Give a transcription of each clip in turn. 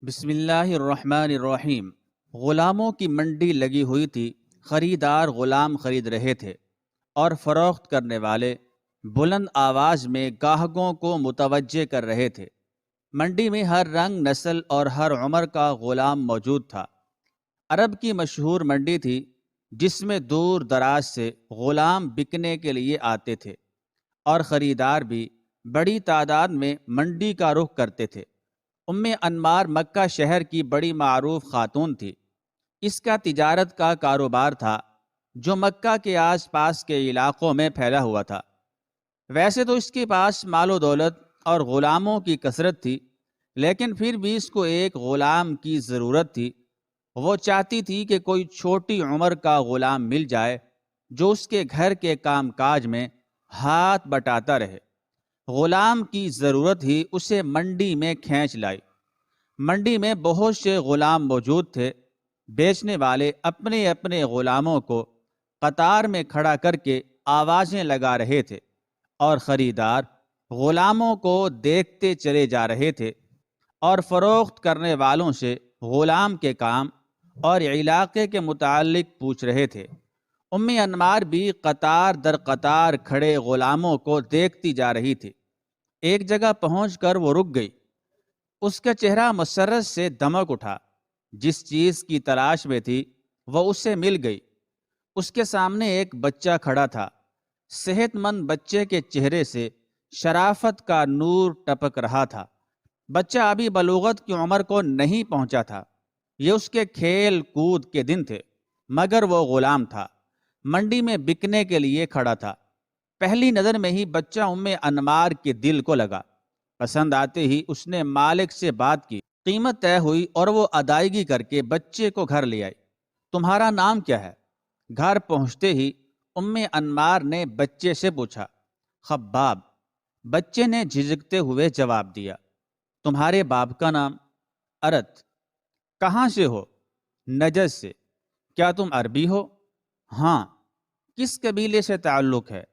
بسم اللہ الرحمن الرحیم۔ غلاموں کی منڈی لگی ہوئی تھی۔ خریدار غلام خرید رہے تھے اور فروخت کرنے والے بلند آواز میں گاہکوں کو متوجہ کر رہے تھے۔ منڈی میں ہر رنگ، نسل اور ہر عمر کا غلام موجود تھا۔ عرب کی مشہور منڈی تھی جس میں دور دراز سے غلام بکنے کے لیے آتے تھے اور خریدار بھی بڑی تعداد میں منڈی کا رخ کرتے تھے۔ انمار مکہ شہر کی بڑی معروف خاتون تھی۔ اس کا تجارت کا کاروبار تھا جو مکہ کے آس پاس کے علاقوں میں پھیلا ہوا تھا۔ ویسے تو اس کے پاس مال و دولت اور غلاموں کی کثرت تھی، لیکن پھر بھی اس کو ایک غلام کی ضرورت تھی۔ وہ چاہتی تھی کہ کوئی چھوٹی عمر کا غلام مل جائے جو اس کے گھر کے کام کاج میں ہاتھ بٹاتا رہے۔ غلام کی ضرورت ہی اسے منڈی میں کھینچ لائی۔ منڈی میں بہت سے غلام موجود تھے۔ بیچنے والے اپنے اپنے غلاموں کو قطار میں کھڑا کر کے آوازیں لگا رہے تھے اور خریدار غلاموں کو دیکھتے چلے جا رہے تھے اور فروخت کرنے والوں سے غلام کے کام اور علاقے کے متعلق پوچھ رہے تھے۔ انمار بھی قطار در قطار کھڑے غلاموں کو دیکھتی جا رہی تھی۔ ایک جگہ پہنچ کر وہ رک گئی۔ اس کا چہرہ مسرت سے دمک اٹھا۔ جس چیز کی تلاش میں تھی وہ اسے مل گئی۔ اس کے سامنے ایک بچہ کھڑا تھا۔ صحت مند بچے کے چہرے سے شرافت کا نور ٹپک رہا تھا۔ بچہ ابھی بلوغت کی عمر کو نہیں پہنچا تھا۔ یہ اس کے کھیل کود کے دن تھے، مگر وہ غلام تھا، منڈی میں بکنے کے لیے کھڑا تھا۔ پہلی نظر میں ہی بچہ انمار کے دل کو لگا۔ پسند آتے ہی اس نے مالک سے بات کی، قیمت طے ہوئی اور وہ ادائیگی کر کے بچے کو گھر لے آئی۔ تمہارا نام کیا ہے؟ گھر پہنچتے ہی انمار نے بچے سے پوچھا۔ خباب، بچے نے جھجکتے ہوئے جواب دیا۔ تمہارے باپ کا نام؟ ارت۔ کہاں سے ہو؟ نجد سے۔ کیا تم عربی ہو؟ ہاں۔ کس قبیلے سے تعلق ہے؟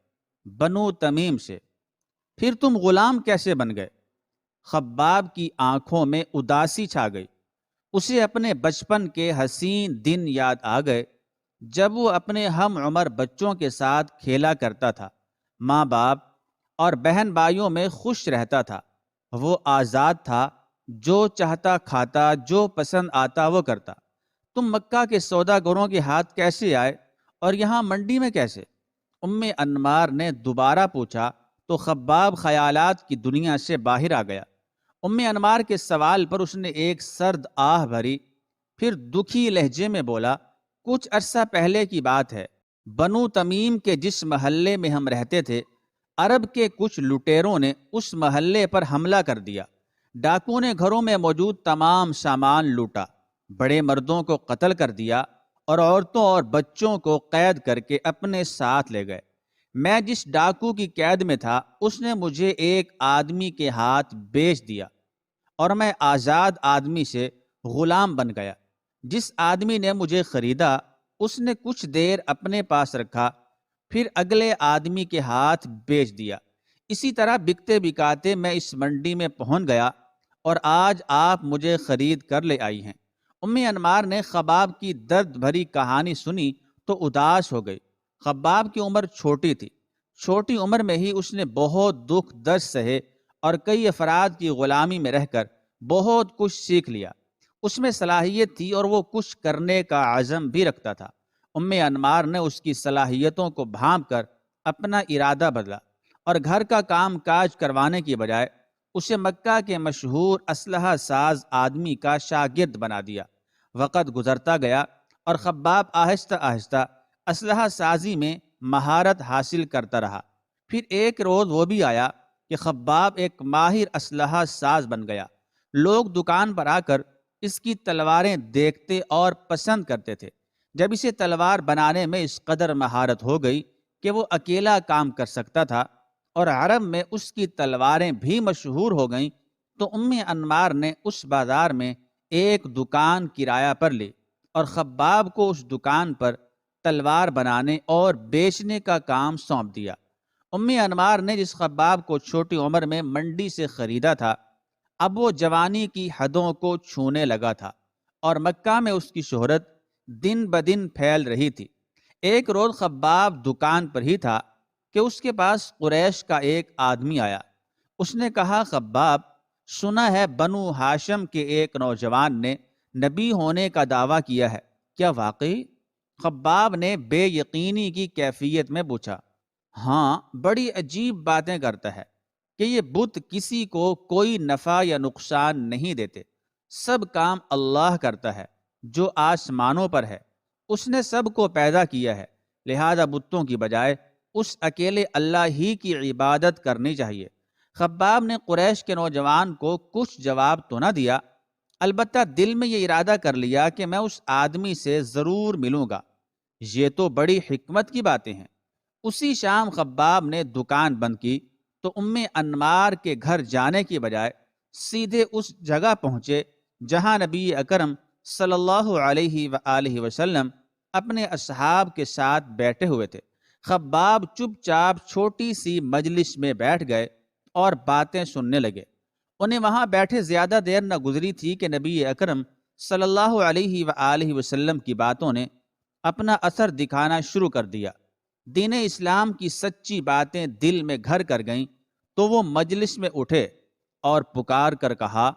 بنو تمیم سے۔ پھر تم غلام کیسے بن گئے؟ خباب کی آنکھوں میں اداسی چھا گئی۔ اسے اپنے بچپن کے حسین دن یاد آ گئے جب وہ اپنے ہم عمر بچوں کے ساتھ کھیلا کرتا تھا، ماں باپ اور بہن بھائیوں میں خوش رہتا تھا۔ وہ آزاد تھا، جو چاہتا کھاتا، جو پسند آتا وہ کرتا۔ تم مکہ کے سوداگروں کے ہاتھ کیسے آئے اور یہاں منڈی میں کیسے؟ انمار نے دوبارہ پوچھا تو خباب خیالات کی دنیا سے باہر آ گیا۔ انمار کے سوال پر اس نے ایک سرد آہ بھری، پھر دکھی لہجے میں بولا، کچھ عرصہ پہلے کی بات ہے۔ بنو تمیم کے جس محلے میں ہم رہتے تھے، عرب کے کچھ لٹیروں نے اس محلے پر حملہ کر دیا۔ ڈاکو نے گھروں میں موجود تمام سامان لوٹا، بڑے مردوں کو قتل کر دیا اور عورتوں اور بچوں کو قید کر کے اپنے ساتھ لے گئے۔ میں جس ڈاکو کی قید میں تھا اس نے مجھے ایک آدمی کے ہاتھ بیچ دیا اور میں آزاد آدمی سے غلام بن گیا۔ جس آدمی نے مجھے خریدا اس نے کچھ دیر اپنے پاس رکھا، پھر اگلے آدمی کے ہاتھ بیچ دیا۔ اسی طرح بکتے بکاتے میں اس منڈی میں پہنچ گیا اور آج آپ مجھے خرید کر لے آئی ہیں۔ انمار نے خباب کی درد بھری کہانی سنی تو اداس ہو گئی۔ خباب کی عمر چھوٹی تھی۔ چھوٹی عمر میں ہی اس نے بہت دکھ درد سہے اور کئی افراد کی غلامی میں رہ کر بہت کچھ سیکھ لیا۔ اس میں صلاحیت تھی اور وہ کچھ کرنے کا عزم بھی رکھتا تھا۔ انمار نے اس کی صلاحیتوں کو بھانپ کر اپنا ارادہ بدلا اور گھر کا کام کاج کروانے کی بجائے اسے مکہ کے مشہور اسلحہ ساز آدمی کا شاگرد بنا دیا۔ وقت گزرتا گیا اور خباب آہستہ آہستہ اسلحہ سازی میں مہارت حاصل کرتا رہا۔ پھر ایک روز وہ بھی آیا کہ خباب ایک ماہر اسلحہ ساز بن گیا۔ لوگ دکان پر آ کر اس کی تلواریں دیکھتے اور پسند کرتے تھے۔ جب اسے تلوار بنانے میں اس قدر مہارت ہو گئی کہ وہ اکیلا کام کر سکتا تھا اور عرب میں اس کی تلواریں بھی مشہور ہو گئیں، تو انمار نے اس بازار میں ایک دکان کرایہ پر لی اور خباب کو اس دکان پر تلوار بنانے اور بیچنے کا کام سونپ دیا۔ انمار نے جس خباب کو چھوٹی عمر میں منڈی سے خریدا تھا، اب وہ جوانی کی حدوں کو چھونے لگا تھا اور مکہ میں اس کی شہرت دن بدن پھیل رہی تھی۔ ایک روز خباب دکان پر ہی تھا کہ اس کے پاس قریش کا ایک آدمی آیا۔ اس نے کہا، خباب، سنا ہے بنو ہاشم کے ایک نوجوان نے نبی ہونے کا دعویٰ کیا ہے، کیا واقعی؟ خباب نے بے یقینی کی کیفیت میں پوچھا۔ ہاں، بڑی عجیب باتیں کرتا ہے کہ یہ بت کسی کو کوئی نفع یا نقصان نہیں دیتے، سب کام اللہ کرتا ہے جو آسمانوں پر ہے۔ اس نے سب کو پیدا کیا ہے، لہذا بتوں کی بجائے اس اکیلے اللہ ہی کی عبادت کرنی چاہیے۔ خباب نے قریش کے نوجوان کو کچھ جواب تو نہ دیا، البتہ دل میں یہ ارادہ کر لیا کہ میں اس آدمی سے ضرور ملوں گا۔ یہ تو بڑی حکمت کی باتیں ہیں۔ اسی شام خباب نے دکان بند کی تو انمار کے گھر جانے کی بجائے سیدھے اس جگہ پہنچے جہاں نبی اکرم صلی اللہ علیہ وآلہ وسلم اپنے اصحاب کے ساتھ بیٹھے ہوئے تھے۔ خباب چپ چاپ چھوٹی سی مجلس میں بیٹھ گئے اور باتیں سننے لگے۔ انہیں وہاں بیٹھے زیادہ دیر نہ گزری تھی کہ نبی اکرم صلی اللہ علیہ وآلہ وسلم کی باتوں نے اپنا اثر دکھانا شروع کر دیا۔ دین اسلام کی سچی باتیں دل میں گھر کر گئیں تو وہ مجلس میں اٹھے اور پکار کر کہا،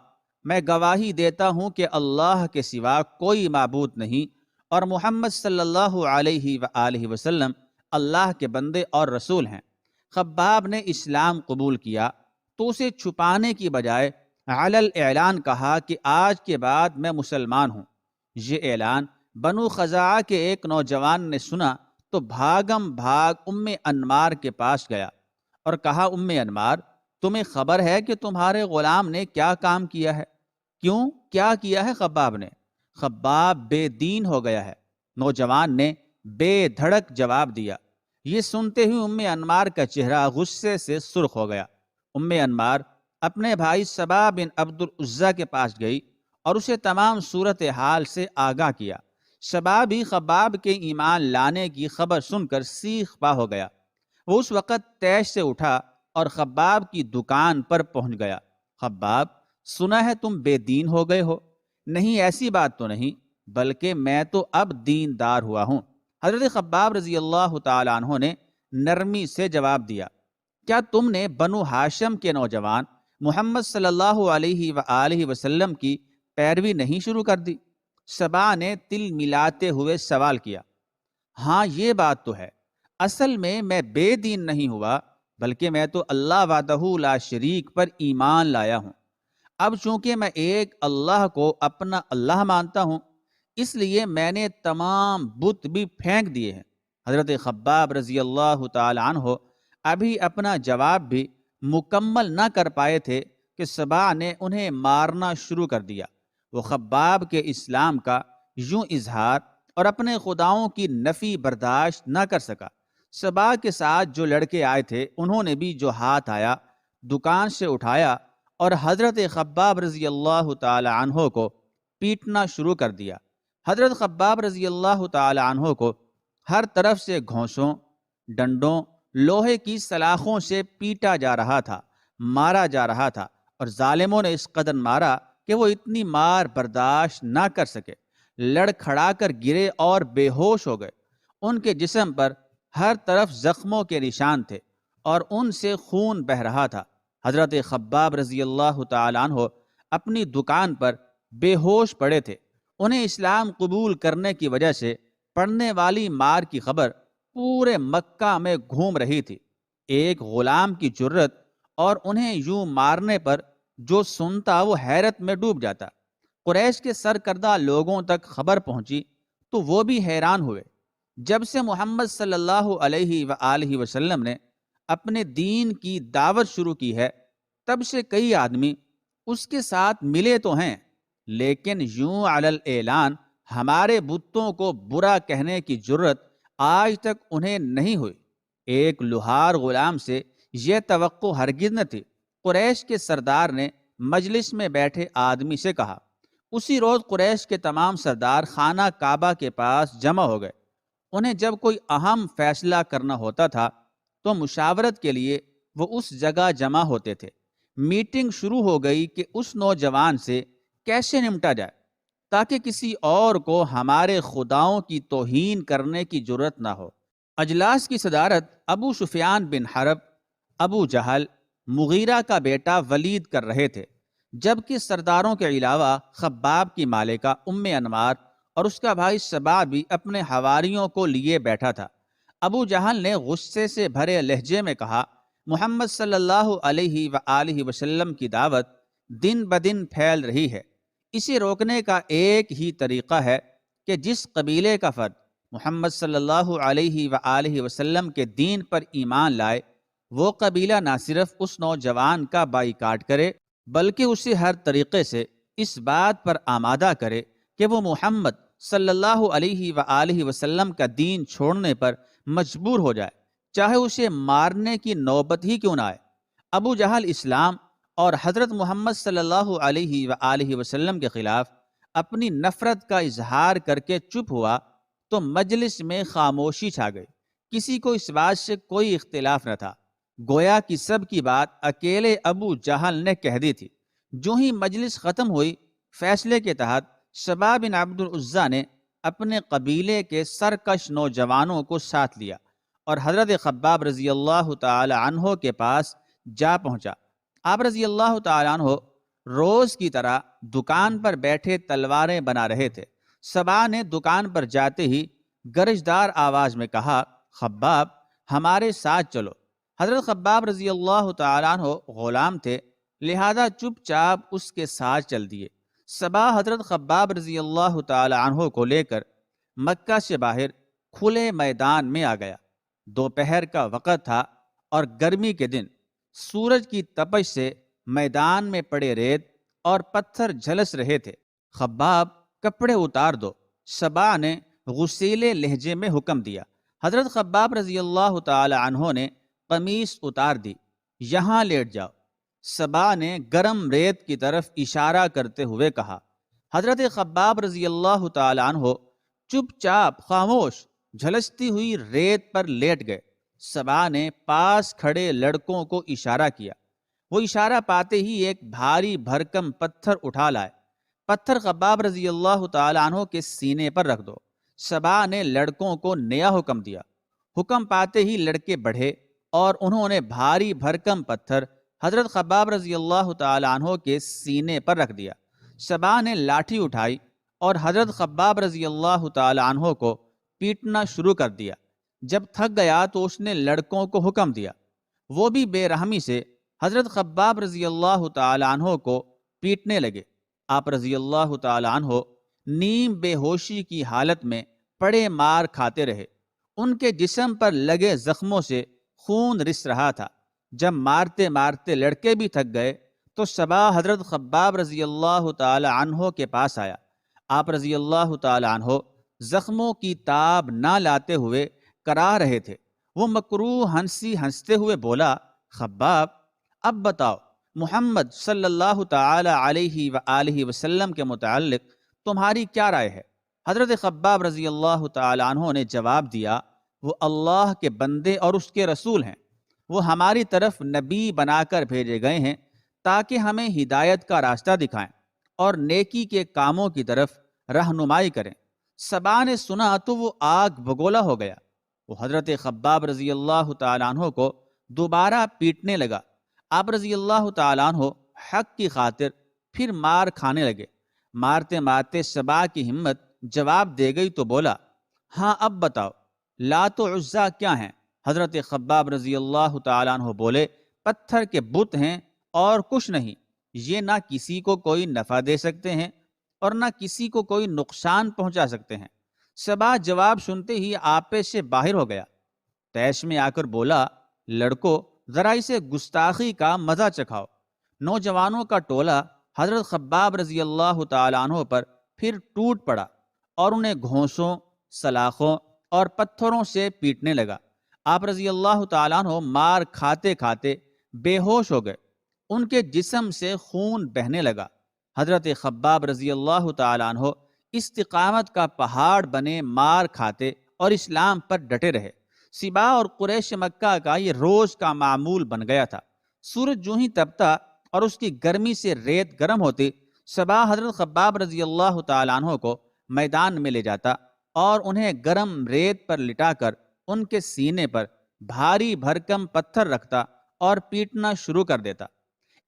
میں گواہی دیتا ہوں کہ اللہ کے سوا کوئی معبود نہیں اور محمد صلی اللہ علیہ وآلہ وسلم اللہ کے بندے اور رسول ہیں۔ خباب نے اسلام قبول کیا تو اسے چھپانے کی بجائے علل اعلان کہا کہ آج کے بعد میں مسلمان ہوں۔ یہ اعلان بنو خزاعہ کے ایک نوجوان نے سنا تو بھاگم بھاگ انمار کے پاس گیا اور کہا، انمار، تمہیں خبر ہے کہ تمہارے غلام نے کیا کام کیا ہے؟ کیوں، کیا کیا ہے خباب نے؟ خباب بے دین ہو گیا ہے، نوجوان نے بے دھڑک جواب دیا۔ یہ سنتے ہی انمار کا چہرہ غصے سے سرخ ہو گیا۔ انمار اپنے بھائی سبا بن عبد العزیٰ کے پاس گئی اور اسے تمام صورتحال سے آگاہ کیا۔ سبا بھی خباب کے ایمان لانے کی خبر سن کر سیخ پا ہو گیا۔ وہ اس وقت تیش سے اٹھا اور خباب کی دکان پر پہنچ گیا۔ خباب، سنا ہے تم بے دین ہو گئے ہو؟ نہیں، ایسی بات تو نہیں، بلکہ میں تو اب دیندار ہوا ہوں۔ حضرت خباب رضی اللہ تعالیٰ عنہ نے نرمی سے جواب دیا، کیا تم نے بنو ہاشم کے نوجوان محمد صلی اللہ علیہ وآلہ وسلم کی پیروی نہیں شروع کر دی؟ سبا نے تل ملاتے ہوئے سوال کیا۔ ہاں، یہ بات تو ہے، اصل میں بے دین نہیں ہوا، بلکہ میں تو اللہ وحدہ لا شریک پر ایمان لایا ہوں۔ اب چونکہ میں ایک اللہ کو اپنا اللہ مانتا ہوں، اس لیے میں نے تمام بت بھی پھینک دیے ہیں۔ حضرت خباب رضی اللہ تعالی عنہ ابھی اپنا جواب بھی مکمل نہ کر پائے تھے کہ سبا نے انہیں مارنا شروع کر دیا۔ وہ خباب کے اسلام کا یوں اظہار اور اپنے خداؤں کی نفی برداشت نہ کر سکا۔ سبا کے ساتھ جو لڑکے آئے تھے انہوں نے بھی جو ہاتھ آیا دکان سے اٹھایا اور حضرت خباب رضی اللہ تعالی عنہ کو پیٹنا شروع کر دیا۔ حضرت خباب رضی اللہ تعالی عنہ کو ہر طرف سے گھونسوں، ڈنڈوں، لوہے کی سلاخوں سے پیٹا جا رہا تھا، مارا جا رہا تھا، اور ظالموں نے اس قدر مارا کہ وہ اتنی مار برداشت نہ کر سکے، لڑکھڑا کر گرے اور بے ہوش ہو گئے۔ ان کے جسم پر ہر طرف زخموں کے نشان تھے اور ان سے خون بہہ رہا تھا۔ حضرت خباب رضی اللہ تعالیٰ عنہ اپنی دکان پر بے ہوش پڑے تھے۔ انہیں اسلام قبول کرنے کی وجہ سے پڑنے والی مار کی خبر پورے مکہ میں گھوم رہی تھی۔ ایک غلام کی جرت اور انہیں یوں مارنے پر جو سنتا وہ حیرت میں ڈوب جاتا۔ قریش کے سرکردہ لوگوں تک خبر پہنچی تو وہ بھی حیران ہوئے۔ جب سے محمد صلی اللہ علیہ وآلہ وسلم نے اپنے دین کی دعوت شروع کی ہے، تب سے کئی آدمی اس کے ساتھ ملے تو ہیں، لیکن یوں علل اعلان ہمارے بتوں کو برا کہنے کی جرت آج تک انہیں نہیں ہوئی۔ ایک لوہار غلام سے یہ توقع ہرگز نہ تھی۔ قریش کے سردار نے مجلس میں بیٹھے آدمی سے کہا۔ اسی روز قریش کے تمام سردار خانہ کعبہ کے پاس جمع ہو گئے۔ انہیں جب کوئی اہم فیصلہ کرنا ہوتا تھا تو مشاورت کے لیے وہ اس جگہ جمع ہوتے تھے۔ میٹنگ شروع ہو گئی کہ اس نوجوان سے کیسے نمٹا جائے تاکہ کسی اور کو ہمارے خداؤں کی توہین کرنے کی جرت نہ ہو۔ اجلاس کی صدارت ابو سفیان بن حرب، ابو جہل، مغیرہ کا بیٹا ولید کر رہے تھے، جبکہ سرداروں کے علاوہ خباب کی مالکہ ام انمار اور اس کا بھائی سبا بھی اپنے حواریوں کو لیے بیٹھا تھا۔ ابو جہل نے غصے سے بھرے لہجے میں کہا، محمد صلی اللہ علیہ وآلہ وسلم کی دعوت دن بدن پھیل رہی ہے، اسے روکنے کا ایک ہی طریقہ ہے کہ جس قبیلے کا فرد محمد صلی اللہ علیہ وآلہ وسلم کے دین پر ایمان لائے، وہ قبیلہ نہ صرف اس نوجوان کا بائیکاٹ کرے بلکہ اسے ہر طریقے سے اس بات پر آمادہ کرے کہ وہ محمد صلی اللہ علیہ وآلہ وسلم کا دین چھوڑنے پر مجبور ہو جائے، چاہے اسے مارنے کی نوبت ہی کیوں نہ آئے۔ ابو جہل اسلام اور حضرت محمد صلی اللہ علیہ وآلہ وسلم کے خلاف اپنی نفرت کا اظہار کر کے چپ ہوا تو مجلس میں خاموشی چھا گئی۔ کسی کو اس بات سے کوئی اختلاف نہ تھا، گویا کہ سب کی بات اکیلے ابو جہل نے کہہ دی تھی۔ جو ہی مجلس ختم ہوئی، فیصلے کے تحت سبا بن عبد العزیٰ نے اپنے قبیلے کے سرکش نوجوانوں کو ساتھ لیا اور حضرت خباب رضی اللہ تعالی عنہ کے پاس جا پہنچا۔ آپ رضی اللہ تعالی عنہ روز کی طرح دکان پر بیٹھے تلواریں بنا رہے تھے۔ سبا نے دکان پر جاتے ہی گرجدار آواز میں کہا، خباب ہمارے ساتھ چلو۔ حضرت خباب رضی اللہ تعالیٰ عنہ غلام تھے، لہذا چپ چاپ اس کے ساتھ چل دیے۔ سبا حضرت خباب رضی اللہ تعالیٰ عنہ کو لے کر مکہ سے باہر کھلے میدان میں آ گیا۔ دوپہر کا وقت تھا اور گرمی کے دن سورج کی تپش سے میدان میں پڑے ریت اور پتھر جھلس رہے تھے۔ خباب کپڑے اتار دو، سبا نے غصیلے لہجے میں حکم دیا۔ حضرت خباب رضی اللہ تعالی عنہ نے قمیص اتار دی۔ یہاں لیٹ جاؤ۔ سبا نے گرم ریت کی طرف اشارہ کرتے ہوئے کہا۔ حضرت خباب رضی اللہ تعالی عنہ چپ چاپ خاموش جھلستی ہوئی ریت پر لیٹ گئے۔ سبا نے پاس کھڑے لڑکوں کو اشارہ کیا۔ وہ اشارہ پاتے ہی ایک بھاری بھرکم پتھر اٹھا لائے۔ پتھر خباب رضی اللہ تعالی عنہ کے سینے پر رکھ دو۔ سبا نے لڑکوں کو نیا حکم دیا۔ حکم پاتے ہی لڑکے بڑھے اور انہوں نے بھاری بھرکم پتھر حضرت خباب رضی اللہ تعالی عنہ کے سینے پر رکھ دیا۔ سبا نے لاٹھی اٹھائی اور حضرت خباب رضی اللہ تعالی عنہ کو پیٹنا شروع کر دیا۔ جب تھک گیا تو اس نے لڑکوں کو حکم دیا، وہ بھی بے رحمی سے حضرت خباب رضی اللہ تعالی عنہ کو پیٹنے لگے۔ آپ رضی اللہ تعالی عنہ نیم بے ہوشی کی حالت میں پڑے مار کھاتے رہے۔ ان کے جسم پر لگے زخموں سے خون رس رہا تھا۔ جب مارتے مارتے لڑکے بھی تھک گئے تو سبا حضرت خباب رضی اللہ تعالی عنہ کے پاس آیا۔ آپ رضی اللہ تعالی عنہ زخموں کی تاب نہ لاتے ہوئے کرا رہے تھے۔ وہ مکروہ ہنسی ہنستے ہوئے بولا، خباب اب بتاؤ محمد صلی اللہ تعالی علیہ وآلہ وسلم کے متعلق تمہاری کیا رائے ہے؟ حضرت خباب رضی اللہ تعالی عنہ نے جواب دیا، وہ اللہ کے بندے اور اس کے رسول ہیں۔ وہ ہماری طرف نبی بنا کر بھیجے گئے ہیں تاکہ ہمیں ہدایت کا راستہ دکھائیں اور نیکی کے کاموں کی طرف رہنمائی کریں۔ سبا نے سنا تو وہ آگ بگولا ہو گیا۔ وہ حضرت خباب رضی اللہ تعالیٰ عنہ کو دوبارہ پیٹنے لگا۔ آپ رضی اللہ تعالیٰ عنہ حق کی خاطر پھر مار کھانے لگے۔ مارتے مارتے سبا کی ہمت جواب دے گئی تو بولا، ہاں اب بتاؤ لات و عزا کیا ہیں؟ حضرت خباب رضی اللہ تعالیٰ عنہ بولے، پتھر کے بت ہیں اور کچھ نہیں۔ یہ نہ کسی کو کوئی نفع دے سکتے ہیں اور نہ کسی کو کوئی نقصان پہنچا سکتے ہیں۔ سبا جواب سنتے ہی آپے سے باہر ہو گیا۔ تیش میں آ کر بولا، لڑکو ذرا اسے گستاخی کا مزہ چکھاؤ۔ نوجوانوں کا ٹولہ حضرت خباب رضی اللہ تعالیٰ عنہ پر پھر ٹوٹ پڑا اور انہیں گھونسوں، سلاخوں اور پتھروں سے پیٹنے لگا۔ آپ رضی اللہ تعالیٰ عنہ مار کھاتے کھاتے بے ہوش ہو گئے۔ ان کے جسم سے خون بہنے لگا۔ حضرت خباب رضی اللہ تعالیٰ عنہ استقامت کا پہاڑ بنے مار کھاتے اور اسلام پر ڈٹے رہے۔ سبا اور قریش مکہ کا یہ روز کا معمول بن گیا تھا۔ سورج جو ہی تپتا اور اس کی گرمی سے ریت گرم ہوتی، صبا حضرت خباب رضی اللہ تعالیٰ عنہ کو میدان میں لے جاتا اور انہیں گرم ریت پر لٹا کر ان کے سینے پر بھاری بھرکم پتھر رکھتا اور پیٹنا شروع کر دیتا۔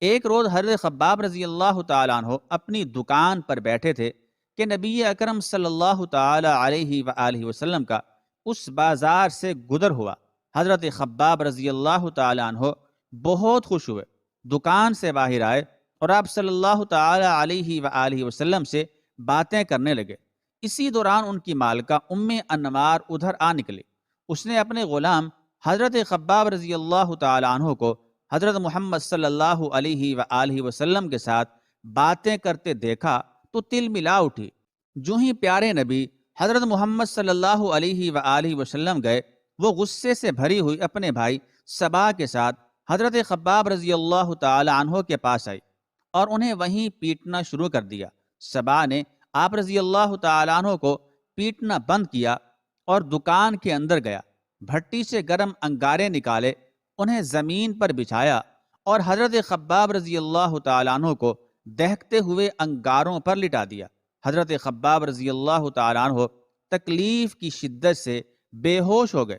ایک روز حضرت خباب رضی اللہ تعالیٰ عنہ اپنی دکان پر بیٹھے تھے کہ نبی اکرم صلی اللہ تعالیٰ علیہ وآلہ وسلم کا اس بازار سے گزر ہوا۔ حضرت خباب رضی اللہ تعالیٰ عنہ بہت خوش ہوئے، دکان سے باہر آئے اور آپ صلی اللہ تعالیٰ علیہ وآلہ وسلم سے باتیں کرنے لگے۔ اسی دوران ان کی مالکہ ام انمار ادھر آ نکلی۔ اس نے اپنے غلام حضرت خباب رضی اللہ تعالیٰ عنہ کو حضرت محمد صلی اللہ علیہ وآلہ وسلم کے ساتھ باتیں کرتے دیکھا تو تل ملا اٹھی۔ جو ہی پیارے نبی حضرت محمد صلی اللہ علیہ وآلہ وسلم گئے، وہ غصے سے بھری ہوئی اپنے بھائی صبا کے ساتھ حضرت خباب رضی اللہ تعالی عنہ کے پاس آئی اور انہیں وہیں پیٹنا شروع کر دیا۔ صبا نے آپ رضی اللہ تعالی عنہ کو پیٹنا بند کیا اور دکان کے اندر گیا، بھٹی سے گرم انگارے نکالے، انہیں زمین پر بچھایا اور حضرت خباب رضی اللہ تعالی عنہ کو دہکتے ہوئے انگاروں پر لٹا دیا۔ حضرت خباب رضی اللہ تعالی عنہ تکلیف کی شدت سے بے ہوش ہو گئے۔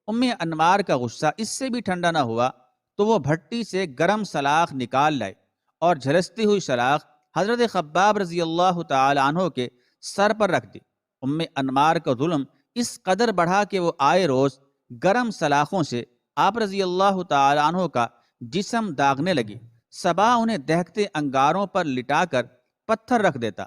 ام انمار کا غصہ اس سے بھی ٹھنڈا نہ ہوا تو وہ بھٹی سے گرم سلاخ نکال لائے اور جھلستی ہوئی سلاخ حضرت خباب رضی اللہ تعالی عنہ کے سر پر رکھ دی۔ ام انمار کا ظلم اس قدر بڑھا کہ وہ آئے روز گرم سلاخوں سے آپ رضی اللہ تعالی عنہ کا جسم داغنے لگی۔ صبا انہیں دہکتے انگاروں پر لٹا کر پتھر رکھ دیتا۔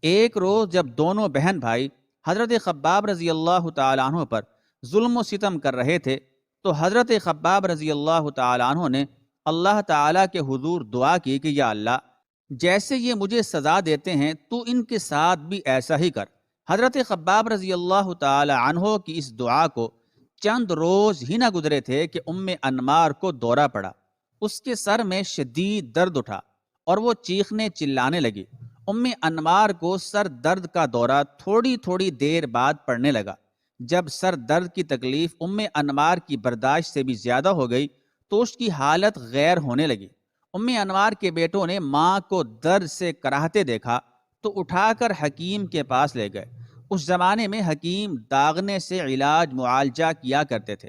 ایک روز جب دونوں بہن بھائی حضرت خباب رضی اللہ تعالی عنہ پر ظلم و ستم کر رہے تھے تو حضرت خباب رضی اللہ تعالی عنہ نے اللہ تعالیٰ کے حضور دعا کی کہ یا اللہ، جیسے یہ مجھے سزا دیتے ہیں تو ان کے ساتھ بھی ایسا ہی کر۔ حضرت خباب رضی اللہ تعالی عنہ کی اس دعا کو چند روز ہی نہ گزرے تھے کہ ام انمار کو دورہ پڑا۔ اس کے سر میں شدید درد اٹھا اور وہ چیخنے چلانے لگی۔ ام انمار کو سر درد کا دورہ تھوڑی تھوڑی دیر بعد پڑنے لگا۔ جب سر درد کی تکلیف ام انمار کی برداشت سے بھی زیادہ ہو گئی تو اس کی حالت غیر ہونے لگی۔ ام انمار کے بیٹوں نے ماں کو درد سے کراہتے دیکھا تو اٹھا کر حکیم کے پاس لے گئے۔ اس زمانے میں حکیم داغنے سے علاج معالجہ کیا کرتے تھے۔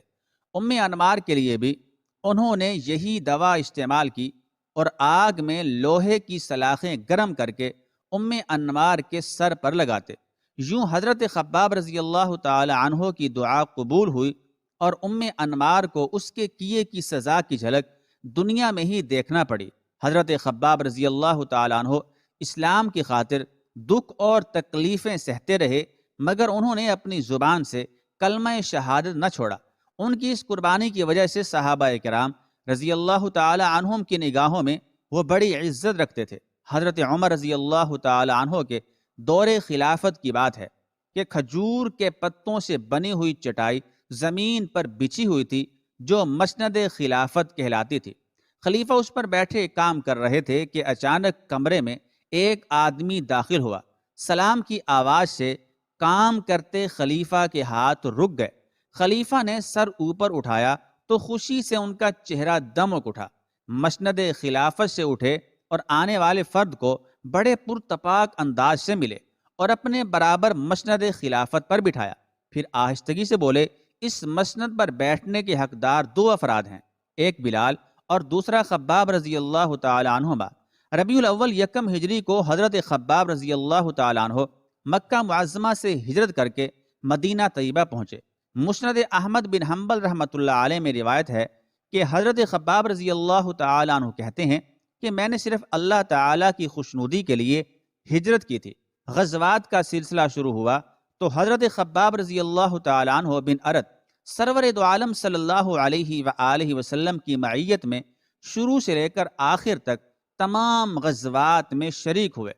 ام انمار کے لیے بھی انہوں نے یہی دوا استعمال کی اور آگ میں لوہے کی سلاخیں گرم کر کے ام انمار کے سر پر لگاتے۔ یوں حضرت خباب رضی اللہ تعالی عنہ کی دعا قبول ہوئی اور ام انمار کو اس کے کیے کی سزا کی جھلک دنیا میں ہی دیکھنا پڑی۔ حضرت خباب رضی اللہ تعالی عنہ اسلام کی خاطر دکھ اور تکلیفیں سہتے رہے، مگر انہوں نے اپنی زبان سے کلمہ شہادت نہ چھوڑا۔ ان کی اس قربانی کی وجہ سے صحابہ کرام رضی اللہ تعالی عنہم کی نگاہوں میں وہ بڑی عزت رکھتے تھے۔ حضرت عمر رضی اللہ تعالی عنہ کے دور خلافت کی بات ہے کہ کھجور کے پتوں سے بنی ہوئی چٹائی زمین پر بچھی ہوئی تھی جو مسند خلافت کہلاتی تھی۔ خلیفہ اس پر بیٹھے کام کر رہے تھے کہ اچانک کمرے میں ایک آدمی داخل ہوا۔ سلام کی آواز سے کام کرتے خلیفہ کے ہاتھ رک گئے۔ خلیفہ نے سر اوپر اٹھایا تو خوشی سے ان کا چہرہ دمک اٹھا۔ مسند خلافت سے اٹھے اور آنے والے فرد کو بڑے پرتپاک انداز سے ملے اور اپنے برابر مسند خلافت پر بٹھایا۔ پھر آہستگی سے بولے، اس مسند پر بیٹھنے کے حقدار دو افراد ہیں، ایک بلال اور دوسرا خباب رضی اللہ تعالی عنہما۔ ربیع الاول یکم ہجری کو حضرت خباب رضی اللہ تعالی عنہ مکہ معظمہ سے ہجرت کر کے مدینہ طیبہ پہنچے۔ مسند احمد بن حنبل رحمۃ اللہ علیہ میں روایت ہے کہ حضرت خباب رضی اللہ تعالی عنہ کہتے ہیں کہ میں نے صرف اللہ تعالیٰ کی خوشنودی کے لیے ہجرت کی تھی۔ غزوات کا سلسلہ شروع ہوا تو حضرت خباب رضی اللہ تعالی عنہ بن ارت سرور دو عالم صلی اللہ علیہ وآلہ وسلم کی معیت میں شروع سے لے کر آخر تک تمام غزوات میں شریک ہوئے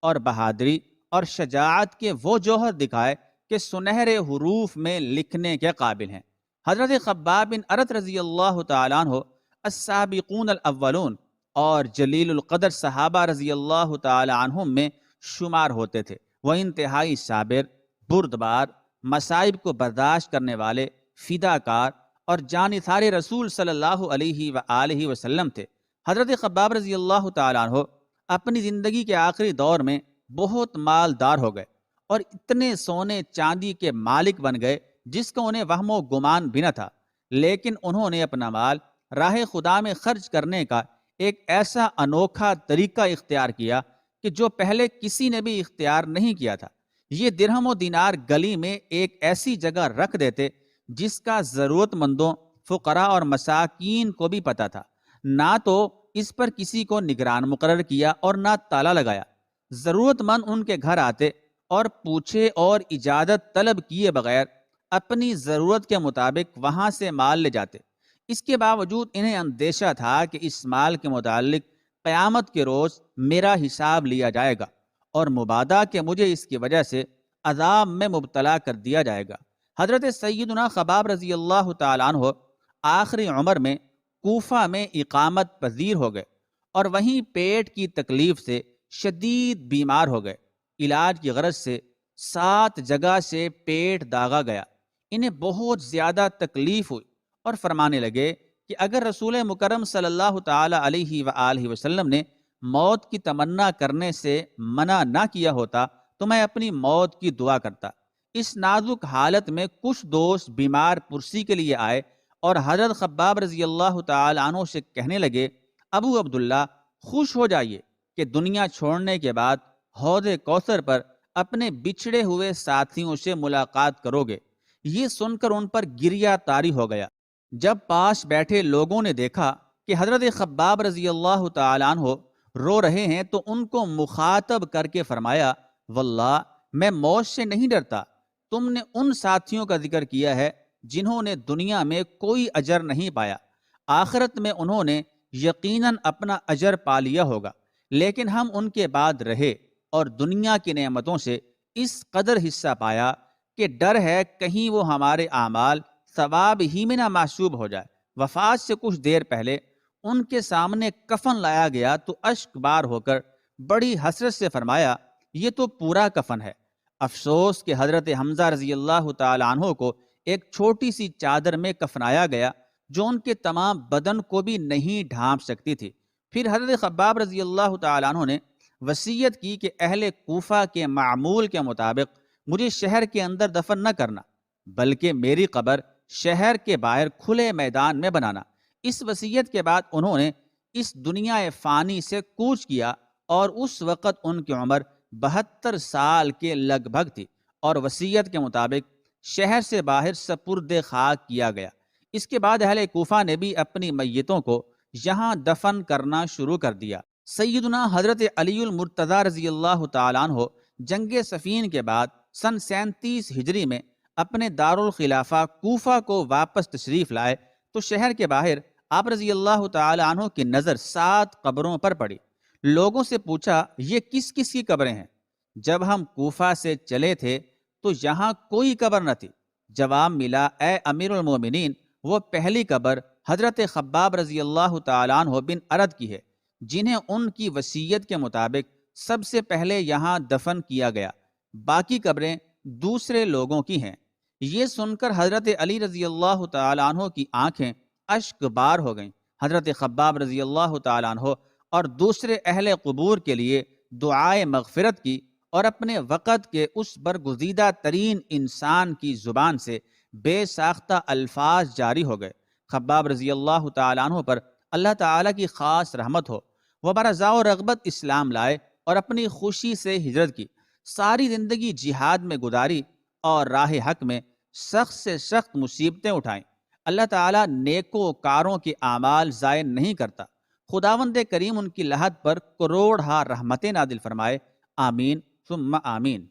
اور بہادری اور شجاعت کے وہ جوہر دکھائے کہ سنہرے حروف میں لکھنے کے قابل ہیں۔ حضرت خباب بن ارت رضی اللہ تعالی عنہ السابقون الاولون اور جلیل القدر صحابہ رضی اللہ تعالی عنہم میں شمار ہوتے تھے۔ وہ انتہائی صابر، بردبار، مصائب کو برداشت کرنے والے، فداکار اور جانثار رسول صلی اللہ علیہ وآلہ وسلم تھے۔ حضرت خباب رضی اللہ تعالیٰ عنہ اپنی زندگی کے آخری دور میں بہت مالدار ہو گئے اور اتنے سونے چاندی کے مالک بن گئے جس کا انہیں وہم و گمان بھی نہ تھا، لیکن انہوں نے اپنا مال راہ خدا میں خرچ کرنے کا ایک ایسا انوکھا طریقہ اختیار کیا کہ جو پہلے کسی نے بھی اختیار نہیں کیا تھا۔ یہ درہم و دینار گلی میں ایک ایسی جگہ رکھ دیتے جس کا ضرورت مندوں، فقراء اور مساکین کو بھی پتہ تھا۔ نہ تو اس پر کسی کو نگران مقرر کیا اور نہ تالا لگایا۔ ضرورت مند ان کے گھر آتے اور پوچھے اور اجازت طلب کیے بغیر اپنی ضرورت کے مطابق وہاں سے مال لے جاتے۔ اس کے باوجود انہیں اندیشہ تھا کہ اس مال کے متعلق قیامت کے روز میرا حساب لیا جائے گا اور مبادا کہ مجھے اس کی وجہ سے عذاب میں مبتلا کر دیا جائے گا۔ حضرت سیدنا خباب رضی اللہ تعالیٰ عنہ آخری عمر میں کوفہ میں اقامت پذیر ہو گئے اور وہیں پیٹ کی تکلیف سے شدید بیمار ہو گئے۔ علاج کی غرض سے 7 جگہ سے پیٹ داغا گیا۔ انہیں بہت زیادہ تکلیف ہوئی اور فرمانے لگے کہ اگر رسول مکرم صلی اللہ تعالی علیہ وآلہ وسلم نے موت کی تمنا کرنے سے منع نہ کیا ہوتا تو میں اپنی موت کی دعا کرتا۔ اس نازک حالت میں کچھ دوست بیمار پرسی کے لیے آئے اور حضرت خباب رضی اللہ تعالی عنہ سے کہنے لگے، ابو عبداللہ خوش ہو جائیے کہ دنیا چھوڑنے کے بعد حوض کوثر پر اپنے بچھڑے ہوئے ساتھیوں سے ملاقات کرو گے۔ یہ سن کر ان پر گریہ طاری ہو گیا۔ جب پاس بیٹھے لوگوں نے دیکھا کہ حضرت خباب رضی اللہ تعالیٰ عنہ رو رہے ہیں تو ان کو مخاطب کر کے فرمایا، واللہ میں موت سے نہیں ڈرتا۔ تم نے ان ساتھیوں کا ذکر کیا ہے جنہوں نے دنیا میں کوئی اجر نہیں پایا، آخرت میں انہوں نے یقیناً اپنا اجر پا لیا ہوگا، لیکن ہم ان کے بعد رہے اور دنیا کی نعمتوں سے اس قدر حصہ پایا کہ ڈر ہے کہیں وہ ہمارے اعمال ثواب ہی میں نہ محسوب ہو جائے۔ وفات سے کچھ دیر پہلے ان کے سامنے کفن لایا گیا تو اشک بار ہو کر بڑی حسرت سے فرمایا، یہ تو پورا کفن ہے۔ افسوس کہ حضرت حمزہ رضی اللہ تعالی عنہ کو ایک چھوٹی سی چادر میں کفنایا گیا جو ان کے تمام بدن کو بھی نہیں ڈھانپ سکتی تھی۔ پھر حضرت خباب رضی اللہ تعالی عنہ نے وصیت کی کہ اہل کوفہ کے معمول کے مطابق مجھے شہر کے اندر دفن نہ کرنا، بلکہ میری قبر شہر کے باہر کھلے میدان میں بنانا۔ اس وصیت کے بعد انہوں نے اس دنیا فانی سے کوچ کیا اور اس وقت ان کی عمر 72 سال کے لگ بھگ تھی اور وصیت کے مطابق شہر سے باہر سپرد خاک کیا گیا۔ اس کے بعد اہل کوفہ نے بھی اپنی میتوں کو یہاں دفن کرنا شروع کر دیا۔ سیدنا حضرت علی المرتضیٰ رضی اللہ تعالیٰ عنہ جنگ صفین کے بعد سن 37 ہجری میں اپنے دارالخلافہ کوفہ کو واپس تشریف لائے تو شہر کے باہر آپ رضی اللہ تعالی عنہ کی نظر 7 قبروں پر پڑی۔ لوگوں سے پوچھا، یہ کس کس کی قبریں ہیں؟ جب ہم کوفہ سے چلے تھے تو یہاں کوئی قبر نہ تھی۔ جواب ملا، اے امیر المومنین، وہ پہلی قبر حضرت خباب رضی اللہ تعالی عنہ بن ارد کی ہے، جنہیں ان کی وصیت کے مطابق سب سے پہلے یہاں دفن کیا گیا۔ باقی قبریں دوسرے لوگوں کی ہیں۔ یہ سن کر حضرت علی رضی اللہ تعالی عنہ کی آنکھیں اشک بار ہو گئیں۔ حضرت خباب رضی اللہ تعالی عنہ اور دوسرے اہل قبور کے لیے دعائے مغفرت کی اور اپنے وقت کے اس برگزیدہ ترین انسان کی زبان سے بے ساختہ الفاظ جاری ہو گئے۔ خباب رضی اللہ تعالی عنہ پر اللہ تعالیٰ کی خاص رحمت ہو، وہ برضا و رغبت اسلام لائے اور اپنی خوشی سے ہجرت کی، ساری زندگی جہاد میں گزاری اور راہ حق میں سخت سے سخت مصیبتیں اٹھائیں۔ اللہ تعالیٰ نیکوکاروں کے اعمال ضائع نہیں کرتا۔ خداوند کریم ان کی لحد پر کروڑ ہا رحمتیں نازل فرمائے۔ آمین ثم آمین۔